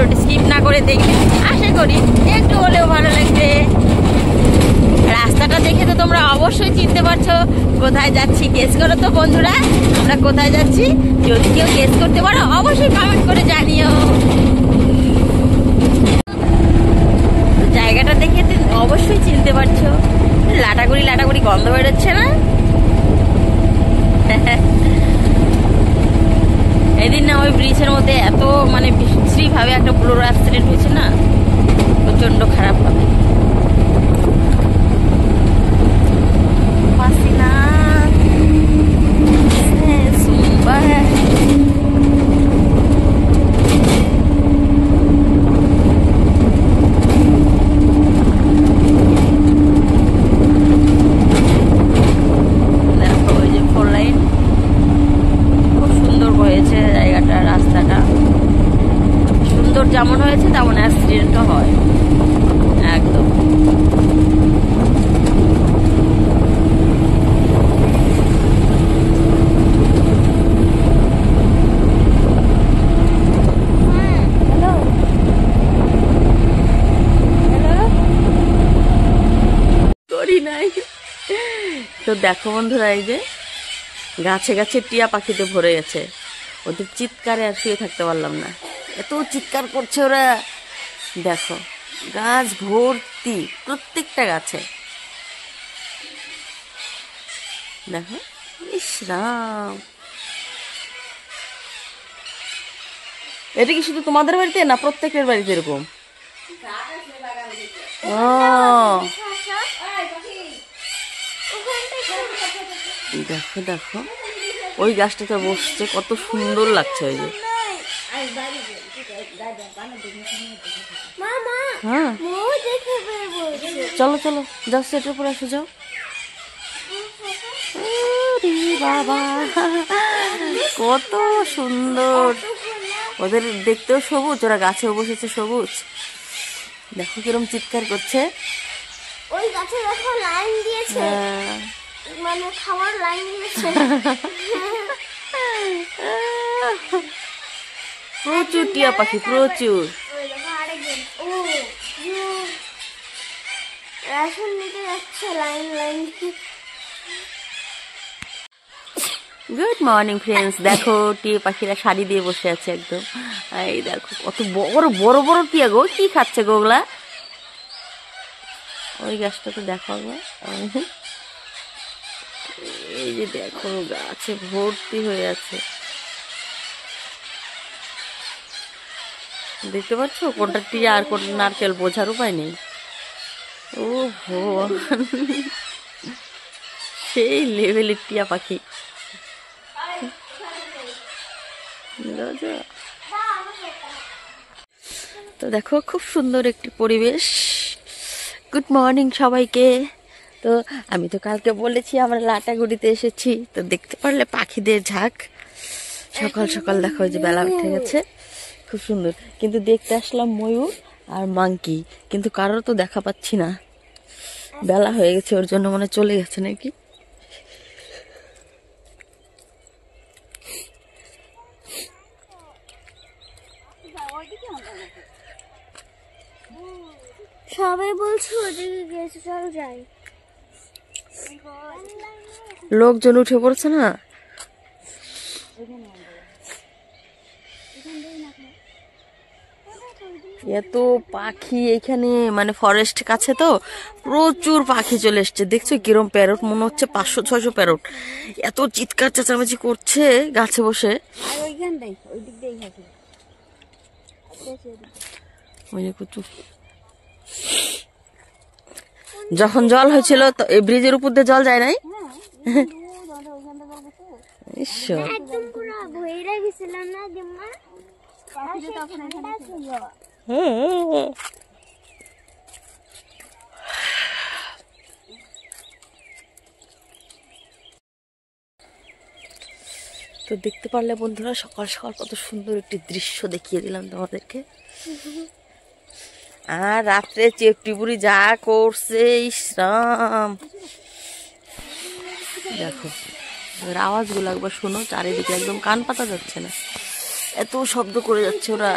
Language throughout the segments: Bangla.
ভিডিওটি স্কিপ না করে দেখবে, আশা করি একটু হলেও ভালো লাগবে। রাস্তাটা দেখে তো তোমরা অবশ্যই চিনতে পারছো কোথায় যাচ্ছি। গেস করো তো বন্ধুরা, আমরা কোথায় যাচ্ছি? যদি কেউ গেস করতে পারো অবশ্যই কমেন্ট করে জানিও। জায়গাটা দেখে তো অবশ্যই চিনতে পারছো। লাটাগুড়ি গন্ধ বেরোচ্ছে না? এদিন না ওই ব্রিজের মধ্যে এত মানে বিশ্রী ভাবে একটা বোলেরো অ্যাক্সিডেন্ট হয়েছে না, প্রচন্ড খারাপ হবে। যেমন হয়েছে তেমন অ্যাক্সিডেন্টও হয় একদম। করি নাই তো দেখো বন্ধুরা, এই যে গাছে গাছে টিয়া পাখিতে ভরে গেছে। ওদের চিৎকারে আর শুয়ে থাকতে পারলাম না, এত চিৎকার করছে ওরা। দেখো গাছ ভর্তি, প্রত্যেকটা গাছে। দেখো, ইস রাম, এটা কি শুধু তোমাদের বাড়িতে না প্রত্যেকের বাড়িতে এরকম? ও দেখো দেখো, ওই গাছটাতে বসছে, কত সুন্দর লাগছে। ওই যে হ্যাঁ, চলো চলো, যাও সেটের উপরে এসে যাও। বাবা কত সুন্দর, ওদের দেখতেও সবুজ, ওরা গাছেও বসেছে সবুজ। দেখো কিরম চিৎকার করছে। ওই গাছে দেখো লাইন দিয়েছে, মানে খাওয়ার লাইন দিয়েছে। প্রচুর টিয়া পাখি, প্রচুর। রেশন নিতে যাচ্ছে line line. Good morning friends, দেখো টিয়া পাখিরা শাড়ি দিয়ে বসে আছে একদম। এই দেখো কত বড় বড় বড় টিয়া গো, কি খাচ্ছে গোগুলা? ওই গাছটা তো দেখো গো, এই যে দেখো গাছে ভর্তি হয়ে আছে। দেখতে পাচ্ছ কোনটা টিয়া আর কোনটা নারকেল বোঝার উপায় নেই। ও ভগবান, সেই লেভেলের টিয়া পাখি। তো দেখো খুব সুন্দর একটি পরিবেশ। গুড মর্নিং সবাইকে। তো আমি তো কালকে বলেছি আমরা লাটাগুড়িতে এসেছি, তো দেখতে পারলে পাখিদের ঝাঁক। সকাল সকাল দেখো যে বেলা উঠে গেছে, খুব সুন্দর। কিন্তু দেখতে আসলাম ময়ূর আর মাংকি, কিন্তু কারোর তো দেখা পাচ্ছি না। বেলা হয়ে গেছে, ওর জন্য মনে চলে গেছে নাকি। সবাই বলছে ওদিকে গেছে, চল যাই। লোকজন উঠে পড়ছে না, এত পাখি এখানে, মানে ফরেস্ট কাছে তো প্রচুর পাখি চলে এসছে। দেখছো কিরম প্যারট, মনে হচ্ছে 500-600 প্যারট। এত চিৎকার চেঁচামেচি করছে গাছে বসে। যখন জল হয়েছিল তো এই ব্রিজের উপর দিয়ে জল যায় নাই। তো দেখতে পারলে বন্ধুরা, সকাল সকাল কত সুন্দর একটি দৃশ্য দেখিয়ে দিলাম তোমাদেরকে। আর রাত্রে চেপটি যা করছে, ইসরাম। দেখো আওয়াজগুলো একবার শোনো, চারিদিকে একদম কান পাতা যাচ্ছে না, এত শব্দ করে যাচ্ছে ওরা।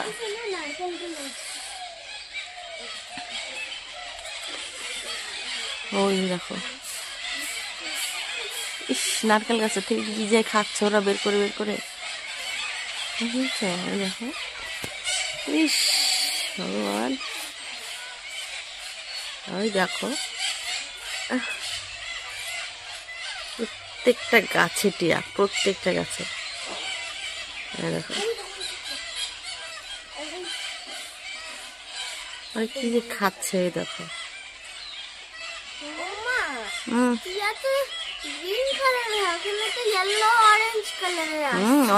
ওই দেখো, ইস নারকেল গাছের থেকে কি যে খাচ্ছে ওরা বের করে বের করে, বুঝছো? ওই দেখো, ইস ভগবান, ওই দেখো প্রত্যেকটা গাছে টিয়া, প্রত্যেকটা গাছে। দেখো আর কি যে খাচ্ছে, এই দেখো।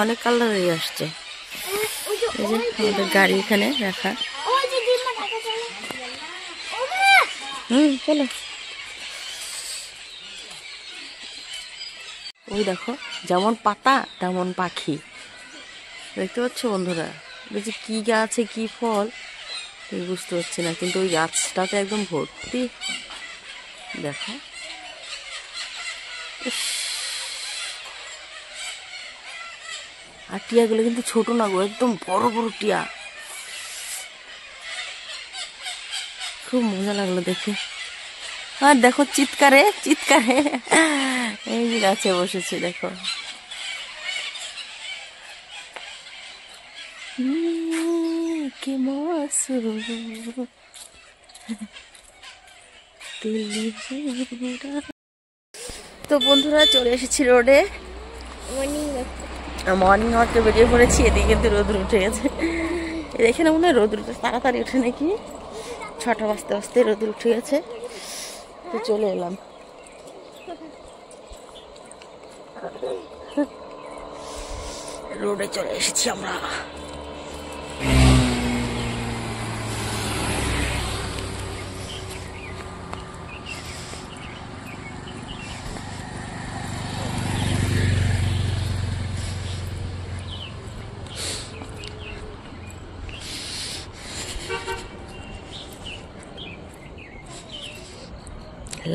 অনেক কালারই আসছে। এই যে আমাদের গাড়ি এখানে রাখা। চলো। ওই দেখো, যেমন পাতা তেমন পাখি, দেখতে পাচ্ছ বন্ধুরা? বলছি কি গাছে কি ফল বুঝতে পারছি না, কিন্তু ওই গাছটাতে একদম ভর্তি। দেখো আর টিয়াগুলো কিন্তু ছোট না গো, একদম বড় বড় টিয়া। খুব মজা লাগলো দেখে। আর দেখো চিৎকারে চিৎকারে এই যে গাছে বসেছে, দেখো। কি তো বন্ধুরা চলে এসেছি রোডে, মর্নিং ওয়াকে বেরিয়ে পড়েছি। এদিকে কিন্তু রোদ উঠে গেছে, এখানে মনে হয় রোদ উঠে তাড়াতাড়ি উঠে নাকি, 6টা বাজতে বাজতে রোদ উঠে গেছে। তো চলে এলাম। রোডে চলে এসেছি আমরা।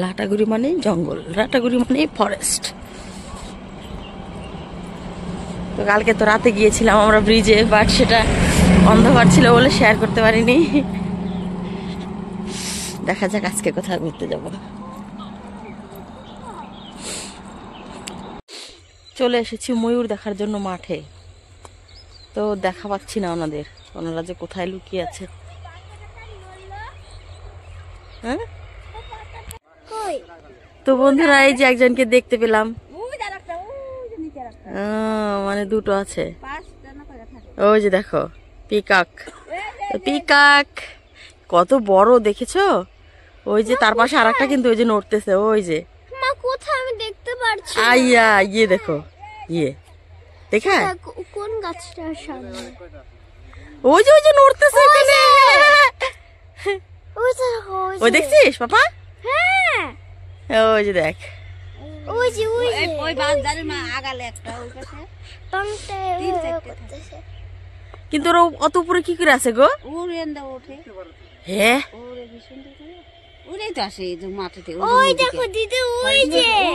লাটাগুড়ি মানে জঙ্গল, লাটাগুড়ি মানে ফরেস্ট। তো কালকে তো রাতে গিয়েছিলাম আমরা ব্রিজে, বাট সেটা অন্ধকার ছিল বলে শেয়ার করতে পারিনি। দেখা যাক আজকে কোথায় ঘুরতে যাব। চলে এসেছি ময়ূর দেখার জন্য মাঠে, তো দেখা পাচ্ছি না ওনাদের, ওনারা যে কোথায় লুকিয়ে আছে। হ্যাঁ তো বন্ধুরা এই যে একজনকে দেখতে পেলাম, মানে দুটো আছে। ওই যে দেখো পিকক, পিকক কত বড় দেখেছো? ওই যে তার পাশে আরেকটা কিন্তু ওই যে নড়তেছে, ওই যে কোথায় আমি দেখতে পারছি। আইয়া ইয়ে দেখো, ইয়ে দেখা কোন গাছটার সামনে? ওই যে নড়তেছে এখানে, ওই দেখছিস পাপা? হ্যাঁ ওই যে দেখ, ওই যে ওই বাজারের মা আগালে একটা ওই পাশে পাংতে করতেছে। কিন্তু ওরা অত উপরে কি করে আছে গো? ওরে এন্ডা ওঠে, হ্যাঁ ওরে ভীষণ দেখে ওরেই তো আসে এই যে মাঠেতে। ওই দেখো দিদি,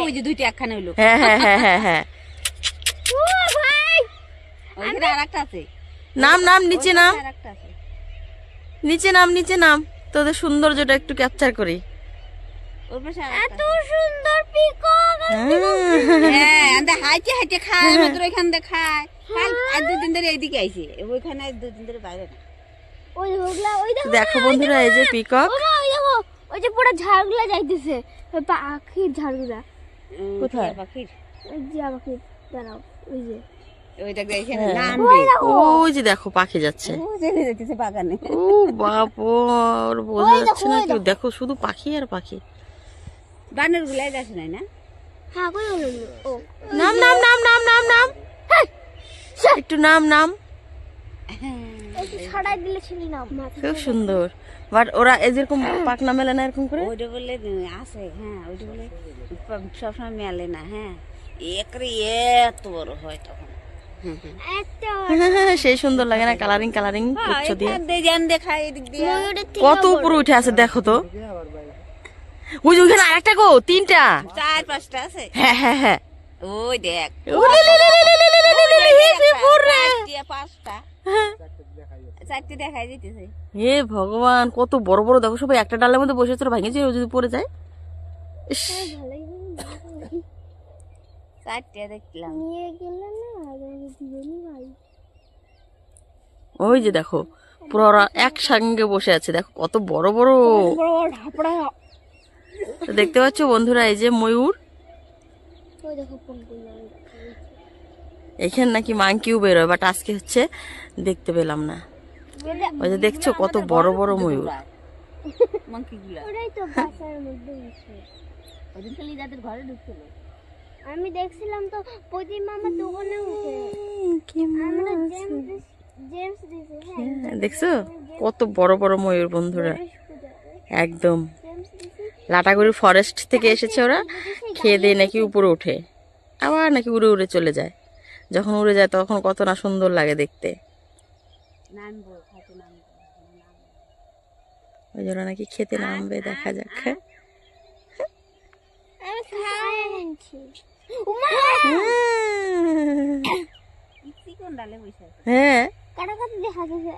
ওই যে দুইটা একখানে হইলো। হ্যাঁ হ্যাঁ হ্যাঁ হ্যাঁ হ্যাঁ। ও ভাই ওইখানে আরেকটা আছে, নাম নাম নিচে নাম, আরেকটা আছে নিচে নাম, নিচে নাম, তোদের সৌন্দর্যটা একটু ক্যাপচার করি। ওই পাশে এত সুন্দর পিকক। হ্যাঁ আন্দা হাইটে হাইটে খায়, আমাদের ওইখান দিয়ে খায়। কাল আর দুদিন ধরে এইদিকে আইছে, ওইখানে দুদিন ধরে বাইরে না। ওই হোগলা, ওই দেখো দেখো বন্ধুরা এই যে পিকক, ওই দেখো ওই যে পুরো ঝাড়গুলা যাইতেছে, ওই পাখির ঝাড়গুলা। কোথায়? পাখির ওই যে পাখির, দাঁড়াও ওই যে ওইটা এখানে হ্যাঁ। নামবে। ওই যে দেখো পাখি যাচ্ছে, ও চলে যাইতেছে বাগানে। ও বাপ, ওর বোঝা যাচ্ছে না কেউ, দেখো শুধু পাখি আর পাখি। বানর গুলাই যাচ্ছে না? হ্যাঁ কই হলো? ও নাম নাম নাম নাম নাম নাম, একটু নাম নাম। একটু ছড়াই দিলে ছিল না মাথা। খুব সুন্দর, বাট ওরা এই যেরকম পাখনা মেলে না এরকম করে। ওইটা বলে আছে, হ্যাঁ ওইটা বলে সবসময় মেলে না। হ্যাঁ একরে এত বড় হয় তখন, এত সেই সুন্দর লাগে না, কালারিং কালারিং উচ্চ দিয়ে দেখায় এদিক দিয়ে। ময়ূরের থেকে কত উপরে উঠে আছে দেখো তো। ওই যে ওইখানে আরেকটা গো, 3টা 4-5টা আছে। হ্যাঁ হ্যাঁ হ্যাঁ। ওই দেখ পাঁচটা, 4টে দেখাই দিতেছে। হে ভগবান, কত বড় বড় দেখো, সবাই একটা ডালের মধ্যে বসে তোর ভাঙেছে, যদি পড়ে যায়। ইস, ভালোই চারটে দেখলাম। নিয়ে গেলে না দুজনই ভাই। ওই যে দেখো পুরো ওরা একসঙ্গে বসে আছে, দেখো কত বড় বড়। তো দেখতে পাচ্ছ বন্ধুরা, এই যে ময়ূর, ওই দেখো কোন কোন এখানে নাকি মাংকিও বেরোয়, বাট আজকে হচ্ছে দেখতে পেলাম না। ওই যে দেখছো কত বড় বড় ময়ূর। মাংকিগুলা ওটাই তো বাসার মধ্যে আছে। ওদিন খালি যাদের ঘরে ঢুকছিল। আমি দেখছিলাম তো প্রদীপ মামা দোকানে উঠে আমরা জেমস দিছে। হ্যাঁ দেখছো কত বড় বড় ময়ূর বন্ধুরা, একদম জেমস দিছে। লাটাগুড়ি ফরেস্ট থেকে এসেছে ওরা, খেয়ে দিয়ে নাকি উপরে ওঠে, আবার নাকি উড়ে উড়ে চলে যায়। যখন উড়ে যায় তখন কত না সুন্দর লাগে দেখতে। নামবো খাতে নামবো। ওই জন্য নাকি খেতে নামবে, দেখা যাক। আমি খাইছি। উমা ইচ্ছি কোন ডালে বসে আছে। হ্যাঁ কাটা কাটা দেখা যাচ্ছে।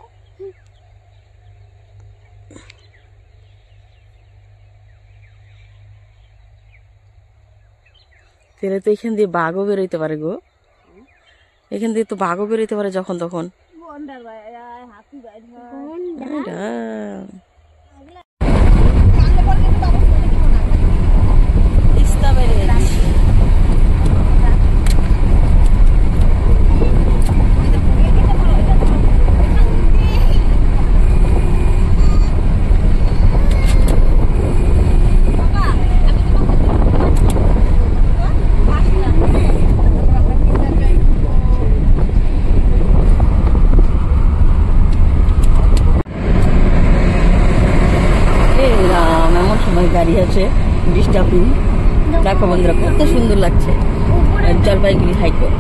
তাহলে তো এখান দিয়ে বাঘও বেরোইতে পারে গো, এখান দিয়ে তো বাঘও বেরোইতে পারে যখন তখন। বন্ডার ভাই হাতি ভাই এটা তিস্তা বেরিয়ে যাচ্ছে। এমন সময় গাড়ি আছে ডিস্টার্বিং। দেখো বন্ধুরা কত সুন্দর লাগছে জলপাইগুড়ি হাইকোর্ট।